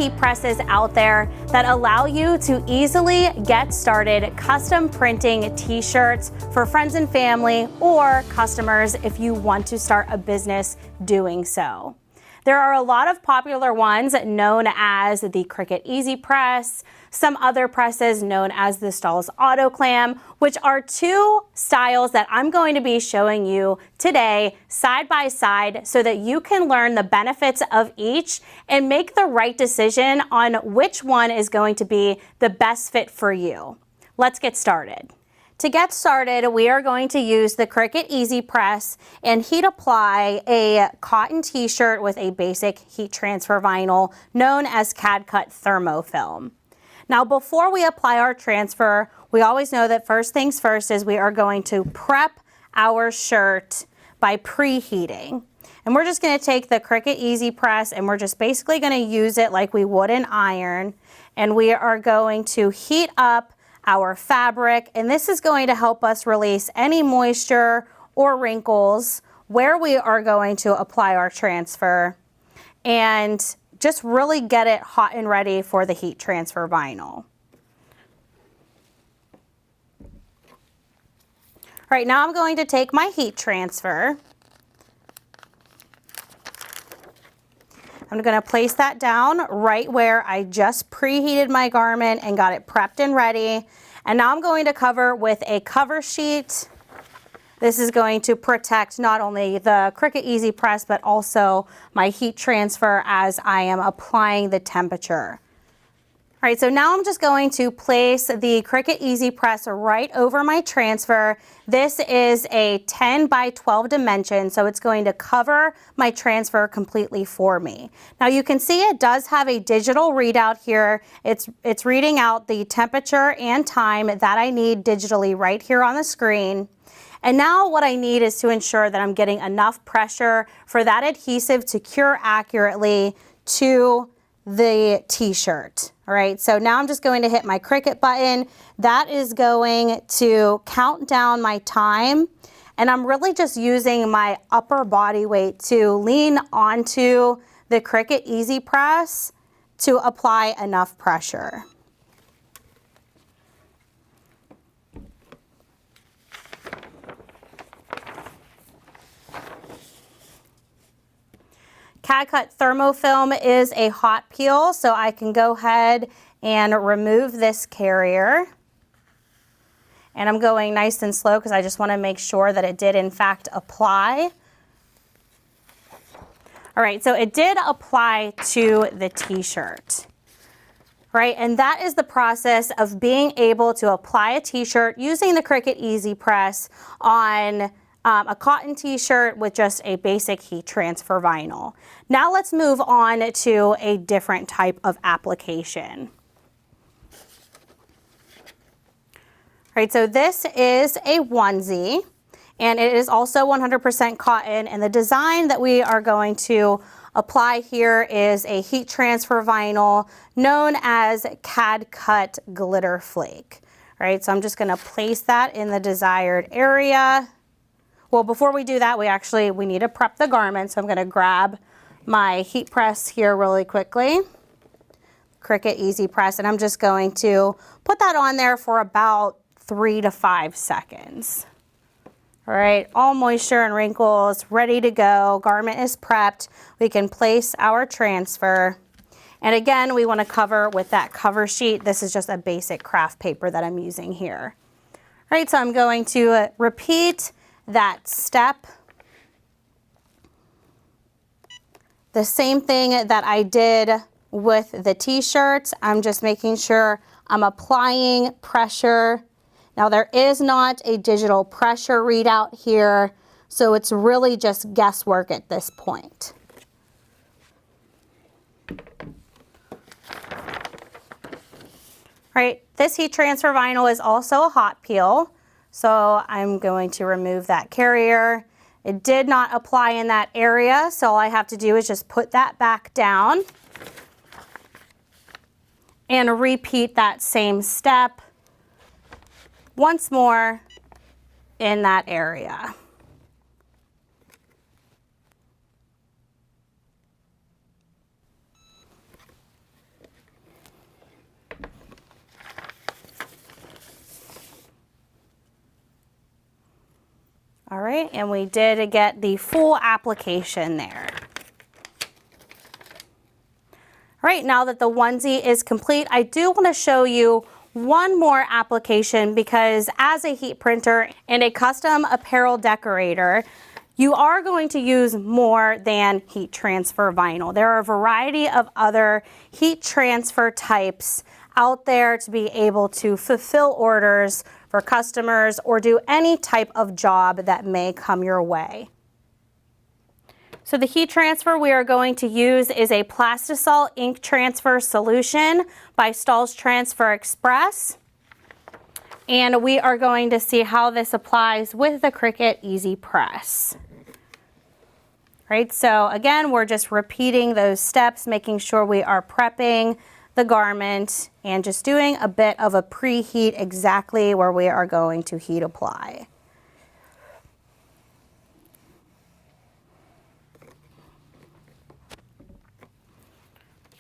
heat presses out there that allow you to easily get started custom printing t-shirts for friends and family or customers if you want to start a business doing so. There are a lot of popular ones known as the Cricut EasyPress, some other presses known as the Stahls Auto Clam, which are two styles that I'm going to be showing you today side by side so that you can learn the benefits of each and make the right decision on which one is going to be the best fit for you. Let's get started. To get started, we are going to use the Cricut EasyPress and heat apply a cotton t-shirt with a basic heat transfer vinyl known as CAD cut thermofilm. Now, before we apply our transfer, we always know that first things first is we are going to prep our shirt by preheating. And we're just going to take the Cricut EasyPress and we're just basically going to use it like we would an iron. And we are going to heat up our fabric, and this is going to help us release any moisture or wrinkles where we are going to apply our transfer and just really get it hot and ready for the heat transfer vinyl. All right, now I'm going to take my heat transfer. I'm going to place that down right where I just preheated my garment and got it prepped and ready. And now I'm going to cover with a cover sheet. This is going to protect not only the Cricut EasyPress, but also my heat transfer as I am applying the temperature. All right, so now I'm just going to place the Cricut EasyPress right over my transfer. This is a 10 by 12 dimension, so it's going to cover my transfer completely for me. Now you can see it does have a digital readout here. It's reading out the temperature and time that I need digitally right here on the screen. And now what I need is to ensure that I'm getting enough pressure for that adhesive to cure accurately to the t-shirt. All right, so now I'm just going to hit my Cricut button. That is going to count down my time. And I'm really just using my upper body weight to lean onto the Cricut EasyPress to apply enough pressure. CAD cut thermofilm is a hot peel, so I can go ahead and remove this carrier. And I'm going nice and slow because I just want to make sure that it did in fact apply. All right, so it did apply to the t-shirt. Right, and that is the process of being able to apply a t-shirt using the Cricut EasyPress on a cotton t-shirt with just a basic heat transfer vinyl. Now let's move on to a different type of application. All right, so this is a onesie, and it is also 100% cotton, and the design that we are going to apply here is a heat transfer vinyl known as CAD cut glitter flake. All right, so I'm just gonna place that in the desired area. Well, before we do that, we need to prep the garment. So I'm going to grab my heat press here really quickly, Cricut EasyPress, and I'm just going to put that on there for about 3 to 5 seconds. All right, all moisture and wrinkles ready to go. Garment is prepped. We can place our transfer. And again, we want to cover with that cover sheet. This is just a basic craft paper that I'm using here. All right, so I'm going to repeat that step. The same thing that I did with the t-shirts. I'm just making sure I'm applying pressure. Now there is not a digital pressure readout here, so it's really just guesswork at this point. Right, this heat transfer vinyl is also a hot peel. So I'm going to remove that carrier. It did not apply in that area, so all I have to do is just put that back down and repeat that same step once more in that area. All right, and we did get the full application there. All right, now that the onesie is complete, I do want to show you one more application, because as a heat printer and a custom apparel decorator, you are going to use more than heat transfer vinyl. There are a variety of other heat transfer types out there to be able to fulfill orders for customers or do any type of job that may come your way. So the heat transfer we are going to use is a Plastisol ink transfer solution by Stahls Transfer Express. And we are going to see how this applies with the Cricut EasyPress. Right, so again, we're just repeating those steps, making sure we are prepping the garment and just doing a bit of a preheat exactly where we are going to heat apply.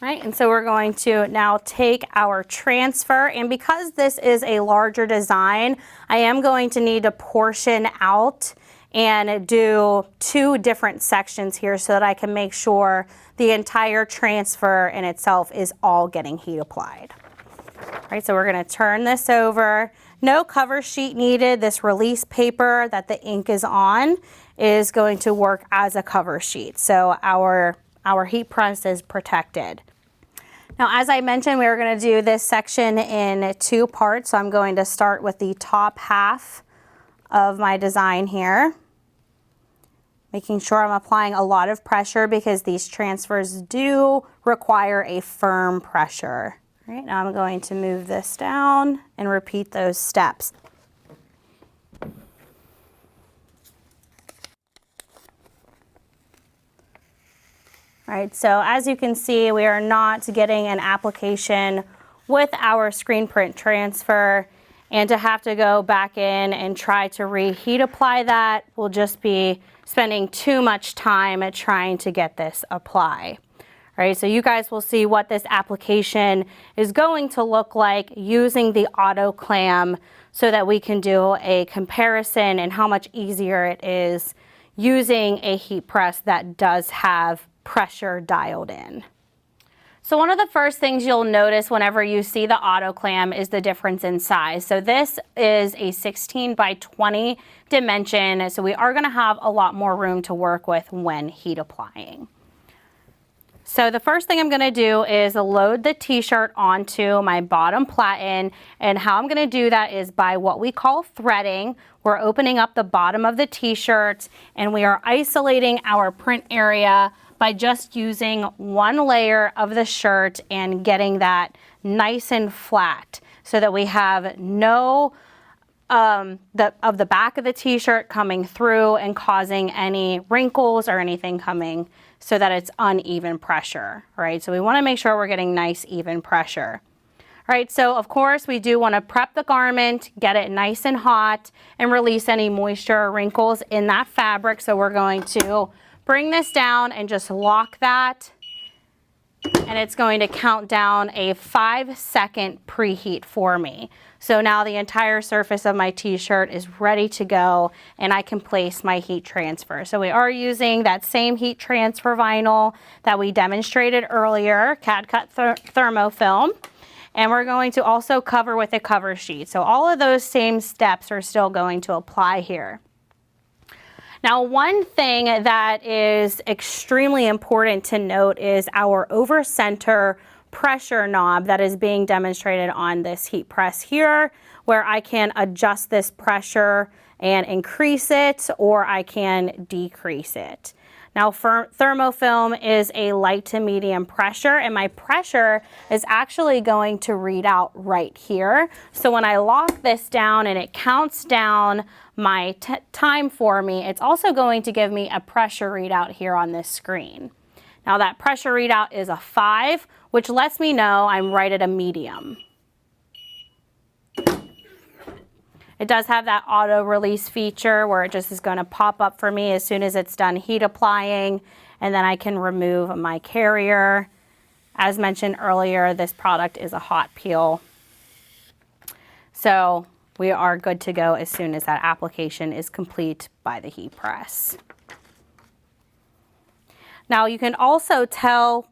Right, and so we're going to now take our transfer, and because this is a larger design, I am going to need to portion out and do 2 different sections here so that I can make sure the entire transfer in itself is all getting heat applied. All right, so we're going to turn this over. No cover sheet needed. This release paper that the ink is on is going to work as a cover sheet, so our heat press is protected. Now, as I mentioned, we are going to do this section in 2 parts. So I'm going to start with the top half of my design here, making sure I'm applying a lot of pressure because these transfers do require a firm pressure. All right, now I'm going to move this down and repeat those steps. All right, so as you can see, we are not getting an application with our screen print transfer, and to have to go back in and try to reheat apply that will just be spending too much time at trying to get this apply. All right, so you guys will see what this application is going to look like using the Auto Clam so that we can do a comparison and how much easier it is using a heat press that does have pressure dialed in. So one of the first things you'll notice whenever you see the Auto Clam is the difference in size. So this is a 16 by 20 dimension, so we are going to have a lot more room to work with when heat applying. So the first thing I'm going to do is load the t-shirt onto my bottom platen, and how I'm going to do that is by what we call threading. We're opening up the bottom of the t-shirt and we are isolating our print area by just using 1 layer of the shirt and getting that nice and flat so that we have no of the back of the t-shirt coming through and causing any wrinkles or anything coming, so that it's uneven pressure, right? So we want to make sure we're getting nice even pressure. All right, so of course we do want to prep the garment, get it nice and hot, and release any moisture or wrinkles in that fabric. So we're going to bring this down and just lock that, and it's going to count down a 5-second preheat for me. So now the entire surface of my t-shirt is ready to go and I can place my heat transfer. So we are using that same heat transfer vinyl that we demonstrated earlier, CAD cut thermofilm, and we're going to also cover with a cover sheet. So all of those same steps are still going to apply here. Now, one thing that is extremely important to note is our over center pressure knob that is being demonstrated on this heat press here, where I can adjust this pressure and increase it, or I can decrease it. Now, thermofilm is a light to medium pressure, and my pressure is actually going to read out right here. So when I lock this down and it counts down my time for me, it's also going to give me a pressure readout here on this screen. Now that pressure readout is a 5, which lets me know I'm right at a medium. It does have that auto release feature where it just is going to pop up for me as soon as it's done heat applying, and then I can remove my carrier. As mentioned earlier, this product is a hot peel. So we are good to go as soon as that application is complete by the heat press. Now you can also tell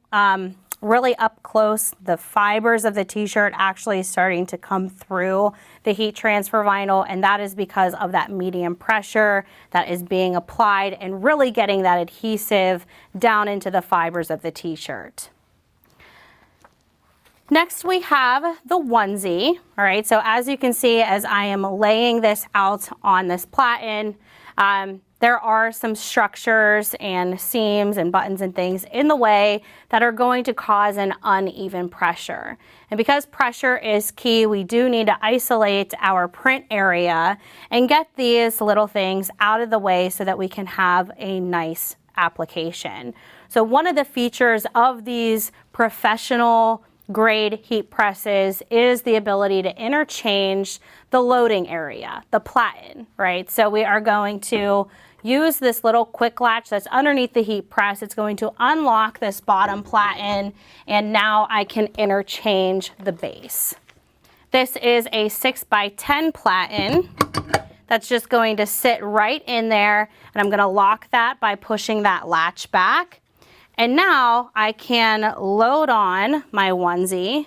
really up close the fibers of the t-shirt actually starting to come through the heat transfer vinyl, and that is because of that medium pressure that is being applied and really getting that adhesive down into the fibers of the t-shirt. Next we have the onesie. All right, so as you can see, as I am laying this out on this platen, there are some structures and seams and buttons and things in the way that are going to cause an uneven pressure. And because pressure is key, we do need to isolate our print area and get these little things out of the way so that we can have a nice application. So one of the features of these professional grade heat presses is the ability to interchange the loading area, the platen, right? So we are going to use this little quick latch that's underneath the heat press. It's going to unlock this bottom platen, and now I can interchange the base. This is a 6x10 platen that's just going to sit right in there, and I'm going to lock that by pushing that latch back. And now I can load on my onesie,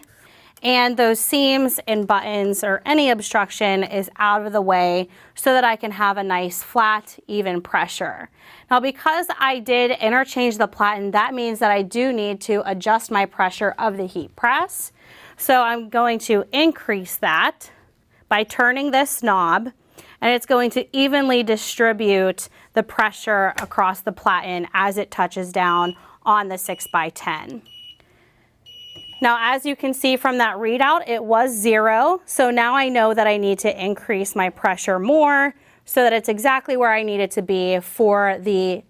and those seams and buttons or any obstruction is out of the way so that I can have a nice flat, even pressure. Now because I did interchange the platen, that means that I do need to adjust my pressure of the heat press. So I'm going to increase that by turning this knob, and it's going to evenly distribute the pressure across the platen as it touches down on the 6x10. Now, as you can see from that readout, it was 0. So now I know that I need to increase my pressure more so that it's exactly where I need it to be for the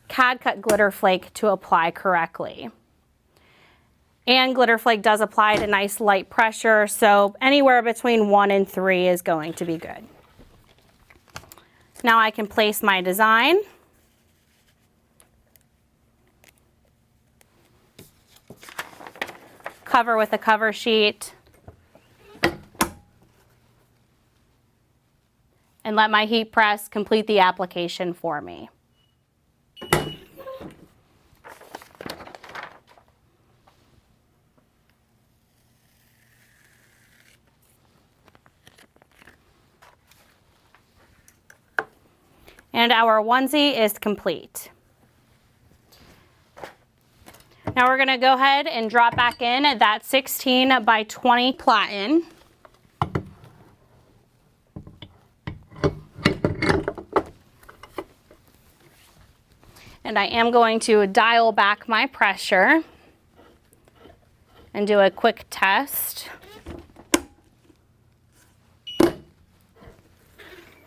CAD cut glitter flake to apply correctly. And glitter flake does apply at a nice light pressure, so anywhere between 1 and 3 is going to be good. Now I can place my design. Cover with a cover sheet, and let my heat press complete the application for me. And our onesie is complete. Now we're going to go ahead and drop back in that 16x20 platen. And I am going to dial back my pressure and do a quick test.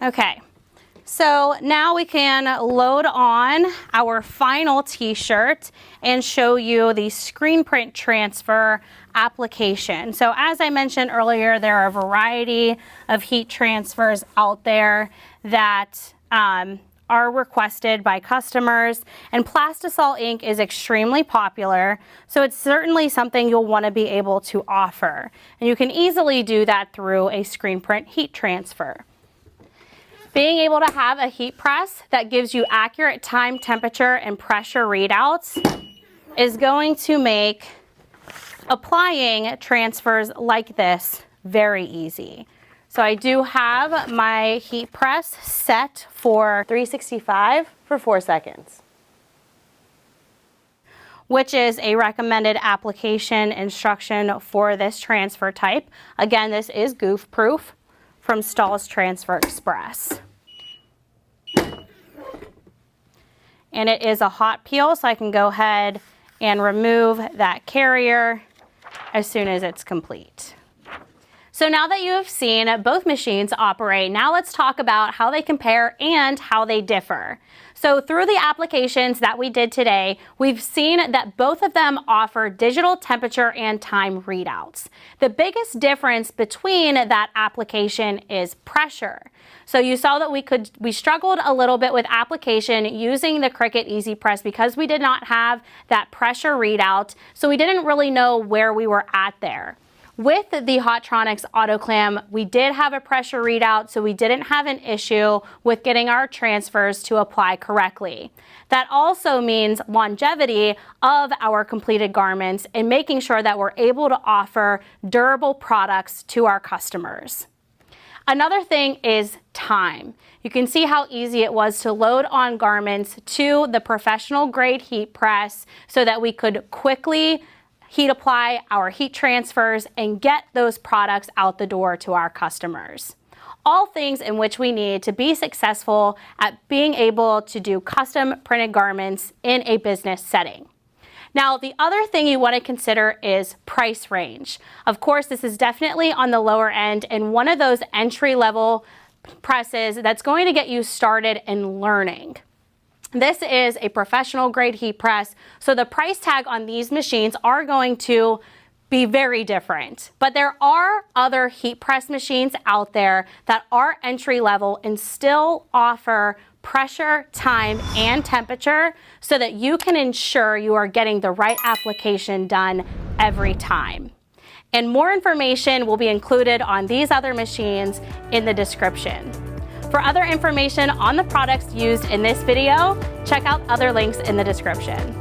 Okay. So now we can load on our final t-shirt and show you the screen print transfer application. So as I mentioned earlier, there are a variety of heat transfers out there that are requested by customers, and Plastisol ink is extremely popular, so it's certainly something you'll want to be able to offer. And you can easily do that through a screen print heat transfer. Being able to have a heat press that gives you accurate time, temperature, and pressure readouts is going to make applying transfers like this very easy. So I do have my heat press set for 365 for 4 seconds, which is a recommended application instruction for this transfer type. Again, this is goof proof from Stahls Transfer Express. And it is a hot peel, so I can go ahead and remove that carrier as soon as it's complete. So now that you have seen both machines operate, now let's talk about how they compare and how they differ. So through the applications that we did today, we've seen that both of them offer digital temperature and time readouts. The biggest difference between that application is pressure. So you saw that we struggled a little bit with application using the Cricut EasyPress because we did not have that pressure readout, so we didn't really know where we were at there. With the Hotronix Auto Clam, we did have a pressure readout, so we didn't have an issue with getting our transfers to apply correctly. That also means longevity of our completed garments and making sure that we're able to offer durable products to our customers. Another thing is time. You can see how easy it was to load on garments to the professional grade heat press so that we could quickly heat apply our heat transfers and get those products out the door to our customers. All things in which we need to be successful at being able to do custom printed garments in a business setting. Now, the other thing you want to consider is price range. Of course, this is definitely on the lower end and one of those entry-level presses that's going to get you started in learning. This is a professional grade heat press, so the price tag on these machines are going to be very different. But there are other heat press machines out there that are entry level and still offer pressure, time, and temperature so that you can ensure you are getting the right application done every time. And more information will be included on these other machines in the description. For other information on the products used in this video, check out other links in the description.